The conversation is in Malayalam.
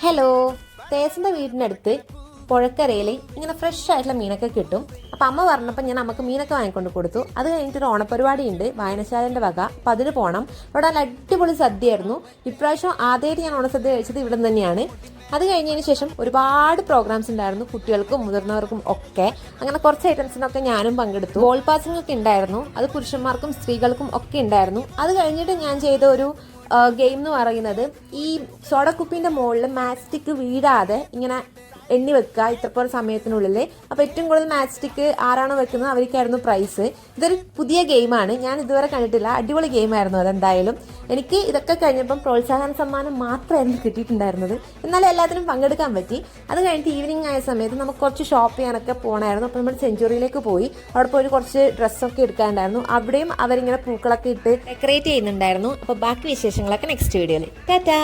ഹലോ, തേസിൻ്റെ വീടിനടുത്ത് പുഴക്കരയിൽ ഇങ്ങനെ ഫ്രഷ് ആയിട്ടുള്ള മീനൊക്കെ കിട്ടും. അപ്പം അമ്മ പറഞ്ഞപ്പോൾ ഞാൻ നമുക്ക് മീനൊക്കെ വാങ്ങിക്കൊണ്ട് കൊടുത്തു. അത് കഴിഞ്ഞിട്ടൊരു ഓണപ്പരിപാടി ഉണ്ട് വായനശാലൻ്റെ വക. അപ്പം അതിന് പോകണം. അവിടെ നല്ല അടിപൊളി സദ്യയായിരുന്നു. ഇപ്രാവശ്യം ആദ്യമായിട്ട് ഞാൻ ഓണസദ്യ കഴിച്ചത് ഇവിടെ നിന്ന് തന്നെയാണ്. അത് കഴിഞ്ഞതിന് ശേഷം ഒരുപാട് പ്രോഗ്രാംസ് ഉണ്ടായിരുന്നു, കുട്ടികൾക്കും മുതിർന്നവർക്കും ഒക്കെ. അങ്ങനെ കുറച്ച് ഐറ്റംസിനൊക്കെ ഞാനും പങ്കെടുത്തു. ബോൾ പാസിംഗ് ഒക്കെ ഉണ്ടായിരുന്നു. അത് പുരുഷന്മാർക്കും സ്ത്രീകൾക്കും ഒക്കെ ഉണ്ടായിരുന്നു. അത് കഴിഞ്ഞിട്ട് ഞാൻ ചെയ്ത ഒരു ഗെയിം എന്ന് പറയുന്നത് ഈ സോഡക്കുപ്പിൻ്റെ മുകളിൽ മാസ്റ്റിക് വീഴാതെ ഇങ്ങനെ എണ്ണി വെക്കുക ഇത്രപോലെ സമയത്തിനുള്ളിൽ. അപ്പോൾ ഏറ്റവും കൂടുതൽ മാസ്റ്റിക് ആരാണോ വെക്കുന്നത് അവർക്കായിരുന്നു പ്രൈസ്. ഇതൊരു പുതിയ ഗെയിമാണ്, ഞാൻ ഇതുവരെ കണ്ടിട്ടില്ല. അടിപൊളി ഗെയിമായിരുന്നു അതെന്തായാലും. എനിക്ക് ഇതൊക്കെ കഴിഞ്ഞപ്പം പ്രോത്സാഹന സമ്മാനം മാത്രമായിരുന്നു കിട്ടിയിട്ടുണ്ടായിരുന്നത്. എന്നാലും എല്ലാത്തിനും പങ്കെടുക്കാൻ പറ്റി. അത് കഴിഞ്ഞിട്ട് ഈവനിങ് ആയ സമയത്ത് നമുക്ക് കുറച്ച് ഷോപ്പ് ചെയ്യാനൊക്കെ പോകണമായിരുന്നു. അപ്പോൾ നമ്മൾ സെഞ്ചുറിയിലേക്ക് പോയി. അവിടെ പോയി കുറച്ച് ഡ്രസ്സൊക്കെ എടുക്കാനുണ്ടായിരുന്നു. അവിടെയും അവരിങ്ങനെ പൂക്കളൊക്കെ ഇട്ട് ഡെക്കറേറ്റ് ചെയ്യുന്നുണ്ടായിരുന്നു. അപ്പോൾ ബാക്കി വിശേഷങ്ങളൊക്കെ നെക്സ്റ്റ് വീഡിയോയിൽ. ടാറ്റാ.